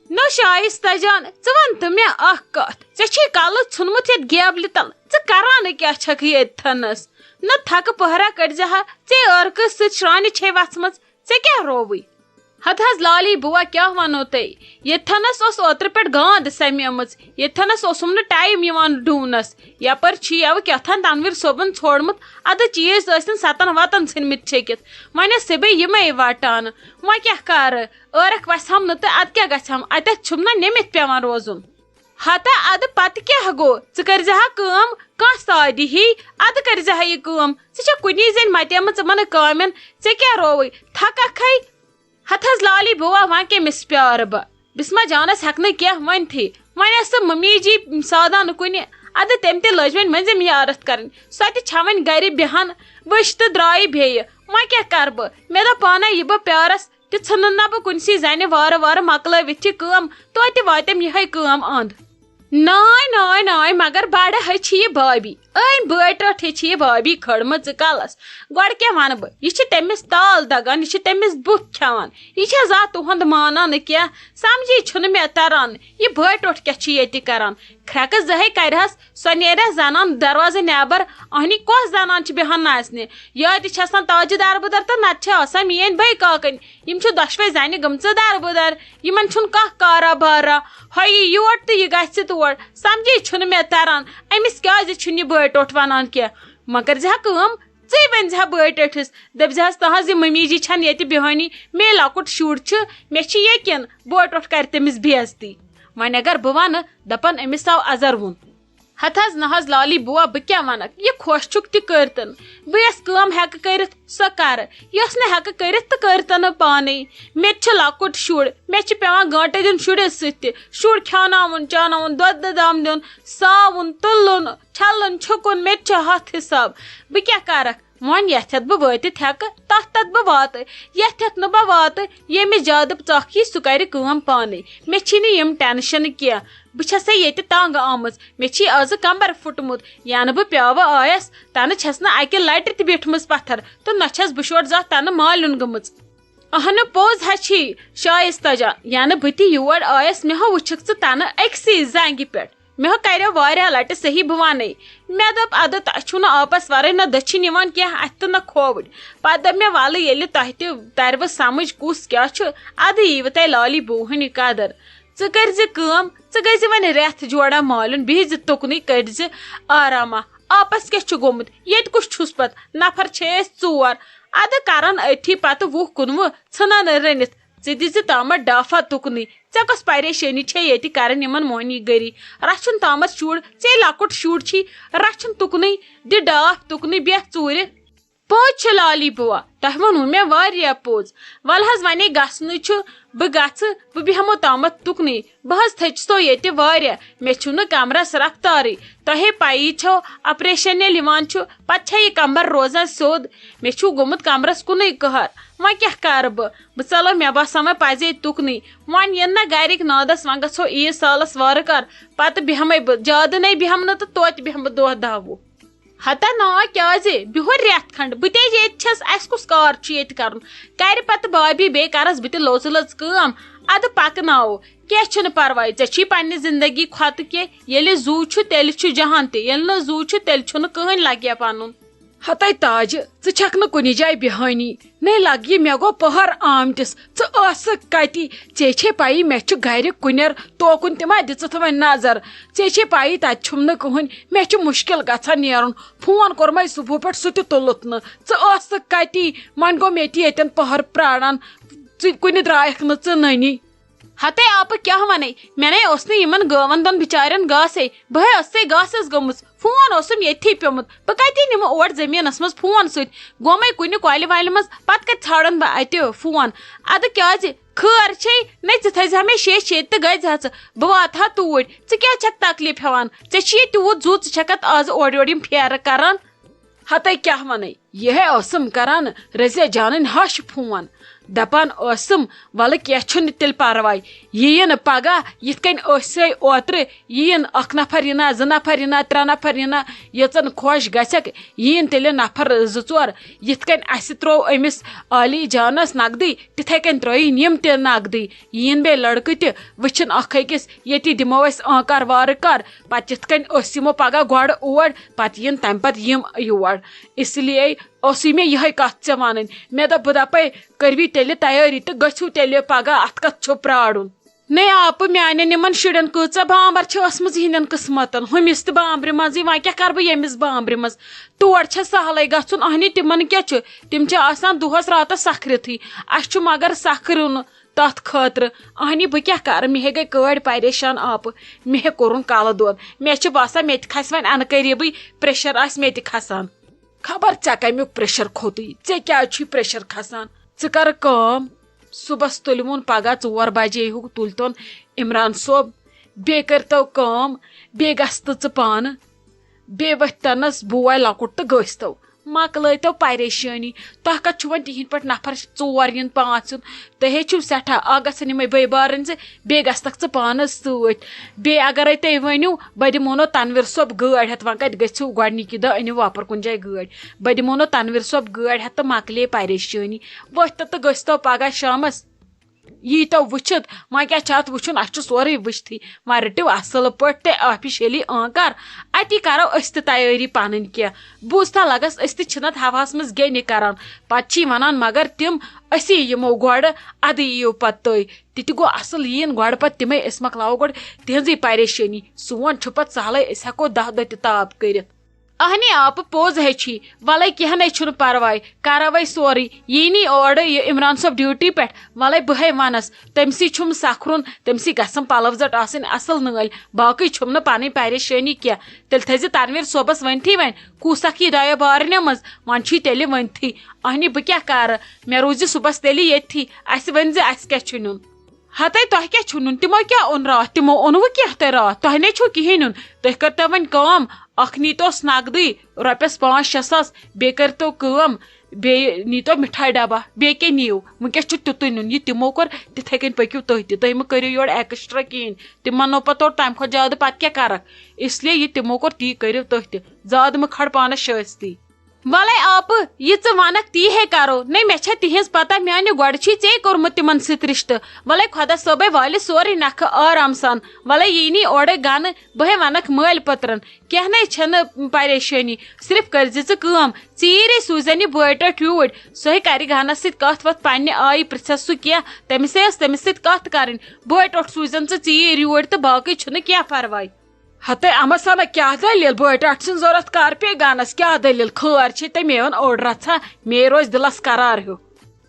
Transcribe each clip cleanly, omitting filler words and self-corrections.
نو شائستہ جان one تو مے اخ کت ژے کل ژھنمت یت گیبلہِ تل ژٕ کیا چھکھ یتھنس نہ تھکہ پہرا کڑزہا ژے ٲرکہٕ سۭتۍ شرانہِ چھے وژھمٕژ ژے کیٛاہ رووٕے ہت حض لالی بوا کیا ونو تۄہہِ یتھنس اوس اوترٕ پٮ۪ٹھ گاند سمیمٕژ یتھنس اوسُم نہٕ ٹایم یِوان ڈوٗنس یپٲرۍ چھُ یوٕ کیٛاتھان تنویر صٲبن ژھوڑمُت ادٕ چیٖز ٲسِن ستن وتن ژھٕنمٕتۍ چھٔکِتھ وۄنۍ ٲس سیٚبے یِمے وٹانہٕ وۄنۍ کیٛاہ کرٕ ٲرکھ وسہم نہٕ تہٕ ادٕ کیٛاہ گژھم اتٮ۪تھ چھُم نا نِمِتھ پیوان روزُن ہتا ادٕ پتہٕ کیٛاہ گوٚو ژٕ کٔرزِہا کٲم کانٛہہ سادِ ہی ادٕ کٔرزِہا یہِ کٲم ژٕ چھکھ کُنی زٔنۍ متیمٕژ یِمن کامٮ۪ن ژےٚ کیٛاہ رووٕے تھککھے ہت حض لالی بوا وۄنۍ کٔمِس پیارٕ بہٕ بسما جانس ہٮ۪کہٕ نہٕ کینٛہہ ؤنتھٕے وۄنۍ ٲس سۄ ممی جی سادان کُنہِ ادٕ تٔمۍ تہِ لٔج وۄنۍ مٔنٛزِم یارت کرٕنۍ سۄ تہِ چھےٚ وۄنۍ گرِ بیہان ؤچھ تہٕ درٛایہِ بیٚیہِ وۄنۍ کیٛاہ کرٕ بہٕ مےٚ دوٚپ پانے یہِ بہٕ پیارس تہِ ژھٕنن نا بہٕ کُنسٕے زنہِ وارٕ وارٕ مۄکلٲوِتھ چھِ کٲم توتہِ واتٮ۪م یِہے کٲم انٛد ناے مگر بڑٕ ہے چھِ یہِ بھابی أنۍ بٲے ٹٲٹھٕے چھِ یہِ بھابی کھٔڑمٕژ کلس گۄڈٕ کیٛاہ ونہٕ بہٕ یہِ چھِ تٔمِس تال دگان یہِ چھِ تٔمِس بُتھ کھٮ۪وان یہِ چھےٚ زانٛہہ تُہُنٛد مانان نہٕ کینٛہہ سمجھی چھُنہٕ مےٚ تران یہِ بٲے ٹوٹھ کیٛاہ چھِ ییٚتہِ کران کھرٛٮ۪کہٕ زٕہے کرہس سۄ نیرِ زنان دروازٕ نٮ۪بر اہنی کۄس زنان چھِ بیہان نژنہِ یٲتہِ چھِ آسان تاجہِ دربٕدر تہٕ نتہٕ چھِ آسان میٲنۍ بٲے کاکٕنۍ یِم چھِ دۄشوے زنہِ گٔمژٕ دربٕدر یِمن چھُنہٕ کانٛہہ کارا بارا ہۄ یہِ یور تہٕ یہِ گژھِ تور سمجھی چھُنہٕ مےٚ تران أمِس کیٛازِ چھُنہٕ یہِ بٲے ٹوٹھ ونان کینٛہہ وۄنۍ کٔرزِہا کٲم ژٕے ؤنزِہا بٲے ٹٲٹھِس دٔپزِہس تہنٛز یہِ ممی جی چھنہٕ ییٚتہِ بیہٲنی مے لۄکُٹ شُر چھُ مےٚ چھِ یقیٖن بٲے ٹوٹھ کرِ تٔمِس بے عزتی وۄنۍ اگر بہٕ ونہٕ دپن أمِس آو ازروُن ہت حض نہ حض لالی بوا بہٕ کیٛاہ ونکھ یہِ خۄش چھُکھ تہِ کٔرتن بہٕ یۄس کٲم ہٮ۪کہٕ کٔرِتھ سۄ کرٕ یۄس نہٕ ہٮ۪کہٕ کٔرِتھ تہٕ کٔرتن نہٕ پانے مےٚ تہِ چھُ لۄکُٹ شُر مےٚ چھُ پیوان گٲنٹہٕ دیُن شُرِس سۭتۍ تہِ شُر کھٮ۪وناوُن چاوناوُن دۄدٕ دام دیُن ساوُن تُلُن چھلُن چھُکُن مےٚ تہِ چھُ ہتھ حساب بہٕ کیٛاہ کرکھ وۄنۍ یتھٮ۪تھ بہٕ وٲتِتھ ہٮ۪کہٕ تتھ بہٕ واتہٕ یتھٮ۪تھ نہٕ بہٕ واتہٕ ییٚمِس زیادٕ ژکھ یی سُہ کرِ کٲم پانے مےٚ چھِنہٕ یِم ٹینشن کینٛہہ بہٕ چھسے ییٚتہِ تنگ آمٕژ مےٚ چھی آزٕ کمبر پھُٹمُت ینہٕ بہٕ پیوٕ آیس تنہٕ چھس نہٕ اکہِ لٹہِ تہِ بیٖٹھمٕژ پتھر تہٕ نہ چھس بہٕ شور زانٛہہ تنہٕ مالیُن گٔمٕژ اہنہٕ پوٚز ہا چھی شائستہ جان ینہٕ بہٕ تہِ یور آیس مےٚ ہو وٕچھکھ ژٕ تنہٕ أکسٕے زنگہِ پٮ۪ٹھ مےٚ کریو واریاہ لٹہِ صحیح بہٕ ونے مےٚ دوٚپ ادٕ تۄہہِ چھُو نہٕ آپس ورٲے نہ دٔچھِنۍ یِوان کینٛہہ اتھِ تہٕ نہ کھووٕرۍ پتہٕ دوٚپ مےٚ ولہٕ ییٚلہِ تۄہہِ تہِ ترِوٕ سمجھ کُس کیٛاہ چھُ ادٕ ییٖوٕ تۄہہِ لالی بوٗہٕنۍ قدر ژٕ کٔرزِ کٲم ژٕ گٔژھِ وۄنۍ رٮ۪تھ جوڑا مالُن بِہزِ تُکنُے کٔڑزِ آراما آپس کیٛاہ چھُ گوٚمُت ییٚتہِ کُس چھُس پتہٕ نفر چھِ أسۍ ژور ادٕ کرن أتھی پتہٕ 20 کُنوُہ ژھٕنن رٔنِتھ ژٕ دِزِ تامتھ ڈافا تُکنُے ژےٚ کۄس پریشٲنی چھے ییٚتہِ کرٕنۍ یِمن موہنی گٔری رچھُن تامتھ شُر ژے لۄکُٹ شُر چھی رچھُن تُکنُے دِ ڈاف تُکنُے بیٚہہ ژوٗرِ پوٚز چھُ لالی بوا تۄہہِ ووٚنوُ مےٚ واریاہ پوٚز ول حظ ونے گژھنٕے چھُ بہٕ گژھٕ بہٕ بیہمو تامتھ تُکنُے بہٕ حظ تھٔچ سو ییٚتہِ واریاہ مےٚ چھُنہٕ کمرس رفتارٕے تۄہے پیی چھو آپریشن ییٚلہِ یِوان چھُ پتہٕ چھےٚ یہِ کمبر روزان سیوٚد مےٚ چھُ گوٚمُت کمرس کُنُے قہر وۄنۍ کیٛاہ کرٕ بہٕ ژلو مےٚ باسان وۄنۍ پزے تُکنُے وۄنۍ یِن نا گرِکۍ نادس وۄنۍ گژھو عیٖد سالس وارٕ کار پتہٕ بیہمے بہٕ زیادٕ نَے بیہم نہٕ تہٕ توتہِ بیہمہٕ بہٕ دۄہ 10 ہتا نا کیٛازِ بِہُر رٮ۪تھ کھنڈ بہٕ تہِ ییٚتہِ چھس اسہِ کُس کار چھُ ییٚتہِ کرُن کرِ پتہٕ بابی بیٚیہِ کرس بہٕ تہِ لوژٕ لٔژ کٲم ادٕ پکناوو کینٛہہ چھُنہٕ پرواے ژےٚ چھی پننہِ زندگی کھۄتہٕ کینٛہہ ییٚلہِ زوٗ چھُ تیٚلہِ چھُ جہان تہِ ییٚلہِ نہٕ زوٗ چھُ تیٚلہِ چھُنہٕ کٕہٕنۍ لگیا پنُن ہتے تاجہِ ژٕ چھکھ نہٕ کُنہِ جایہِ بیہٲنی نے لگہِ مےٚ گوٚو پہر آمتِس ژٕ ٲسکھ کتہِ ژےٚ چھے پیی مےٚ چھُ گرِ کُنٮ۪ر توکُن تہِ ما دِژٕتھ وۄنۍ نظر ژےٚ چھے پیی تتہِ چھُم نہٕ کٕہٕنۍ مےٚ چھُ مُشکل گژھان نیرُن فون کوٚرمے صبحہٕ پٮ۪ٹھ سُہ تہِ تُلُتھ نہٕ ژٕ ٲسکھ کتی وۄنۍ گوٚو مےٚ تہِ ییٚتٮ۪ن پہر پراران ژٕ کُنہِ درٛایکھ نہٕ ژٕ نٔنی ہتے آپ کیٛاہ ونے مےٚ نے اوس نہٕ یِمن گٲون دۄن بِچارٮ۪ن گاسے بہے ٲسٕے گاسس گٔمٕژ فون اوسُم ییٚتھی پیومُت بہٕ کتے نِمہٕ اور زٔمیٖنس منٛز فون سۭتۍ گوٚمے کُنہِ کۄلہِ وۄلہِ منٛز پتہٕ کتہِ ژھانڈن بہٕ اَتہِ فون ادٕ کیٛازِ خٲر چھے نے ژٕ تھٲیزِہا مےٚ شیچھ ییٚتہِ تہٕ گژھِ ہا ژٕ بہٕ واتہٕ ہا توٗرۍ ژٕ کیٛاہ چھکھ تکلیٖف ہٮ۪وان ژےٚ چھُے تیوٗت زُو ژٕ چھکھ اتھ آز اورٕ یورٕ یِم پھیرٕ کران ہتے کیٛاہ ونے یہ کران رضیہ جانن ہش فون دپان ول کی تیل پرواے یہ پگہ یت کن اوتر یہ اخ نفر یہ زٕ نفر یہ ترٛےٚ نفر یہ یژن خوش گژھک یہ تیل نفر زٕ ژور یت کن اس ترو امس عالی جانس نقدی تتھے کن ترین یم تہ نقدی یہ بے لڑکہ تہ وچھن اخ أکس یتی دمو اس آنکار وار کر پتہ یت کن یمو پگہ گۄڈٕ اور پتہ ین تمہ پتہ یم یور اس لیے مے یہ کت ژےٚ ونٕنۍ مے دوٚپ بہٕ دپے کروی تیلہِ تیٲری تہٕ گٔژھِو تیلہِ پگہہ ات کتھ چھُ پرارُن نے آپ میانین یمن شُرین کۭژاہ بامبر چھِ ٲسمٕژ یِہنٛدٮ۪ن قٕسمتن ہُمِس تہِ بامبرِ منٛزٕے وۄنۍ کیٛاہ کرٕ بہٕ ییٚمِس بامبرِ منٛز تور چھےٚ سہلٕے گژھُن اہنہِ تِمن کیٛاہ چھُ تِم چھِ آسان دۄہس راتس سکھرتھٕے اسہِ چھُ مگر سکھرُن تتھ خٲطرٕ اہنہِ بہٕ کیٛاہ کرٕ مےٚ ہے گٔے کٲڑۍ پریشان آپہٕ مےٚ ہے کوٚرُن کالہٕ دود مےٚ چھُ باسان مےٚ تہِ کھسہِ وۄنۍ انہٕ قریٖبٕے پریشر آسہِ مےٚ تہِ کھسان خبر ژےٚ کمیُک پریشر کھوتُے ژےٚ کیٛازِ چھُے پریشر کھسان ژٕ کر کٲم صبحس تُلوُن پگہہ 4 بجے ہیوٗ تُلتون عمران صٲب بیٚیہِ کٔرتو کٲم بیٚیہِ گژھ تہٕ ژٕ پانہٕ بیٚیہِ ؤتھتنس بوے لۄکُٹ تہٕ گٔژھتو مۄکلٲیتو پریشٲنی تۄہہِ کتھ چھُ وۄنۍ تِہنٛدۍ پٲٹھۍ نفر 4 یِن 5 یُن تُہۍ ہے چھِو سٮ۪ٹھاہ اکھ گژھن یِمے بٲے بارٕنۍ زِ بیٚیہِ گژھتکھ ژٕ پانس سۭتۍ بیٚیہِ اگرے تُہۍ ؤنِو بہٕ دِمہو تنویر صٲب گٲڑۍ ہٮ۪تھ وۄنۍ کتہِ گٔژھِو گۄڈنِکی دۄہ أنِو وۄپر کُنہِ جایہِ گٲڑۍ بہٕ دِمہو تنویر صٲب گٲڑۍ ہٮ۪تھ تہٕ مۄکلے پریشٲنی ؤتھتو تہٕ گٔژھتو پگہہ شامس ییٖتو وٕچھِتھ وۄنۍ کیٛاہ چھُ اتھ وٕچھُن اسہِ چھُ سورُے وٕچھتھٕے وۄنۍ رٔٹِو اصل پٲٹھۍ تہِ آفِشلی آنکار اتی کرو أسۍ تہِ تیٲری پنٕنۍ کینٛہہ بوٗزتھا لگس أسۍ تہِ چھِ نتہٕ ہوہس منٛز گیٚنہِ کران پتہٕ چھی ونان مگر تِم أسی یِمو گۄڈٕ ادٕ یِیِو پتہٕ تُہۍ تہِ تہِ گوٚو اصل یِن گۄڈٕ پتہٕ تِمے أسۍ مۄکلاوو گۄڈٕ تِہنٛزٕے پریشٲنی سون چھُ پتہٕ سہلٕے أسۍ ہٮ۪کو 10 دۄہ تہِ تاپ کٔرِتھ اہنہِ آپ پوٚز ہے چھی وَلے کینٛہہ نَے چھُنہٕ پرواے کرو سورُے یی نی اورٕ یہِ عمران صٲب ڈیوٹی پٮ۪ٹھ وَلے بہے وَنس تٔمسٕے چھُم سکھرُن تٔمسٕے گژھن پلو زٹ آسٕنۍ اصل نٲلۍ باقٕے چھُم نہٕ پنٕنۍ پریشٲنی کینٛہہ تیٚلہِ تھٲیزِ تنویر صٲبس ؤنتھٕے وۄنۍ کُس اکھ یہِ دۄیو بارنیو منٛز وۄنۍ چھُے تیٚلہِ ؤنتھٕے اہنہِ بہٕ کیٛاہ کرٕ مےٚ روٗزِ صبحس تیٚلہِ ییٚتھی اسہِ ؤنۍ زِ اسہِ کیٛاہ چھُ نیُن ہتے تۄہہِ کیٛاہ چھُ نیُن تِمو کیٛاہ اوٚن راتھ تِمو اوٚنوٕ کینٛہہ تۄہہِ راتھ تۄہہِ نے چھُو کِہینۍ نیُن تُہۍ کٔرتو وۄنۍ کٲم اکھ نیٖتوس نقدٕے رۄپیس 5-6 ساس بیٚیہِ کٔرتو کٲم بیٚیہِ نیٖتو مِٹھاے ڈبہ بیٚیہِ کیٛاہ نِیِو وٕنکیٚس چھُ تیُتُے نیُن یہِ تِمو کوٚر تِتھے کٔنۍ پٔکِو تُہۍ تہِ تُہۍ مہٕ کٔرِو یورٕ ایکٕسٹرا کِہینۍ تِم ونو پتہٕ تورٕ تمہِ کھۄتہٕ زیادٕ پتہٕ کیٛاہ کرکھ اس لیے یہِ تِمو کوٚر تی کٔرِو تُہۍ تہِ زیادٕ مہٕ کھڑ پانس شٲیستی وَلے آپہٕ یہِ ژٕ وَنکھ تی ہے کرو نے مےٚ چھےٚ تِہنٛز پتہ میانہِ گۄڈٕ چھُے ژےٚ کوٚرمُت تِمن سۭتۍ رِشتہٕ وَلے خۄدا صٲبے والہِ سورُے نکھٕ آرام سان وَلے یی نی اورے گنہٕ بہے وَنکھ مٲلۍ پٔترن کینٛہہ نَے چھنہٕ پریشٲنی صرف کٔرزِ ژٕ کٲم ژیٖرے سوٗزن یہِ بٲے ٹٲٹھۍ یوٗرۍ سُہ ہے کرِ گہنس سۭتۍ کتھ وتھ پننہِ آیہِ پرژھس سُہ کینٛہہ تٔمِسے ٲس تٔمِس سۭتۍ کتھ کرٕنۍ بٲے ٹوٹھ سوٗزن ژٕ ژیٖرۍ یوٗرۍ تہٕ باقٕے چھُنہٕ کینٛہہ پرواے ہتے اما سانا کیٛاہ دٔلیٖل بٲے ٹاٹھ سٕنٛز ضوٚرتھ کر پے گنس کیٛاہ دٔلیٖل خٲر چھے ژےٚ میون اوٚڑ رژھا مے روزِ دِلس قرار ہیوٗ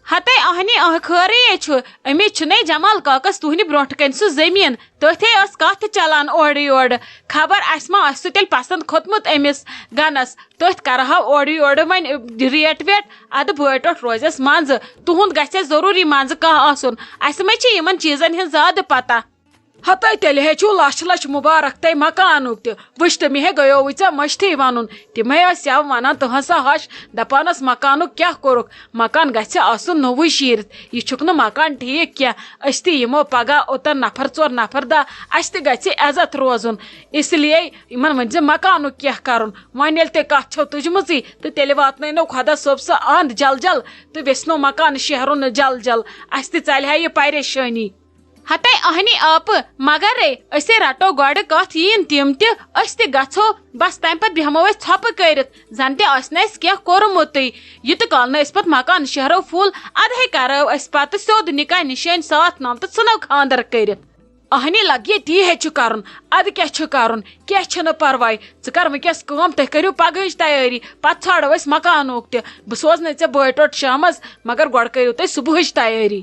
ہتے اہنہِ خٲرٕے ہے چھُ أمِس چھُنَے جمال کاکس تُہنہِ برونٛٹھ کنہِ سُہ زٔمیٖن تٔتھۍ ٲس کتھ چلان اورٕ یورٕ خبر اسہِ ما آسہِ سُہ تیٚلہِ پسنٛد کھوٚتمُت أمِس گنس تٔتھۍ کرہاو اورٕ یورٕ وۄنۍ ریٹ ویٹ ادٕ بٲے ٹوٹھ روزٮ۪س منٛزٕ تُہُنٛد گژھِ ضروٗری منٛزٕ کانٛہہ آسُن اسہِ ما چھِ یِمن چیٖزن ہٕنٛز زیادٕ پتہ ہتے تیٚلہِ ہے چھُو لچھ لچھ مُبارک تۄہہِ مکانُک تہِ وٕچھ تہٕ مےٚ ہے گٔیووٕے ژےٚ مٔشتھٕے ونُن تِمے ٲسۍ یَوٕ ونان تُہنٛز سا ہش دپانس مکانُک کیٛاہ کوٚرُکھ مکان گژھِ آسُن نوٚوُے شیٖرِتھ یہِ چھُکھ نہٕ مکان ٹھیٖک کینٛہہ أسۍ تہِ یِمو پگہہ اوٚتن نفر 4 نفر 10 اسہِ تہِ گژھِ عزت روزُن اس لیے یِمن ؤنۍ زِ مکانُک کینٛہہ کرُن وۄنۍ ییٚلہِ تُہۍ کتھ چھو تُجمٕژٕے تہٕ تیٚلہِ واتنٲینو خۄدا صٲب سۄ اند جل جل تہٕ ویژھنو مکان شیہرُن جل جل اسہِ تہِ ژلہِ ہا یہِ پریشٲنی ہتے اہنہِ آپہٕ مگرے أسے رٹو گۄڈٕ کتھ یِن تِم تہِ أسۍ تہِ گژھو بس تمہِ پتہٕ بیہمو أسۍ ژھۄپہٕ کٔرِتھ زن تہِ آسہِ نہٕ اسہِ کینٛہہ کوٚرمُتٕے یہِ تہٕ کالہٕ نہٕ أسۍ پتہٕ مکان شیہرو فُل ادٕ ہے کرو أسۍ پتہٕ سیوٚد نِکاح نِشٲنۍ ساتھ نام تہٕ ژھٕنو خانٛدر کٔرِتھ اہنہِ لگہِ تی ہے چھُ کرُن ادٕ کیٛاہ چھُ کرُن کینٛہہ چھُنہٕ پرواے ژٕ کر وٕنکیٚس کٲم تُہۍ کٔرِو پگہٕچ تیٲری پتہٕ ژھانڈو أسۍ مکانُک تہِ بہٕ سوزنے ژےٚ بٲے ٹوٹھ شامس مگر گۄڈٕ کٔرِو تُہۍ صبحٕچ تیٲری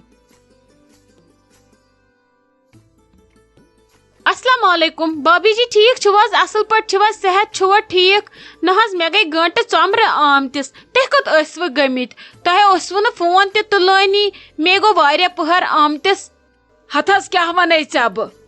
السلام علیکم بابی جی ٹھیک چھو حظ اصل پٲٹھۍ چھو حظ صحت چھوا ٹھیک نہ حظ مےٚ گٔے گٲنٹہٕ ژوٚمرٕ آمتِس تُہۍ کوٚت ٲسوٕ گٔمٕتۍ تۄہہِ اوسوٕ نہٕ فون تہِ تُلٲنی مےٚ گوٚو واریاہ پٔہر آمتِس ہتھ حظ کیٛاہ ونے ژےٚ بہٕ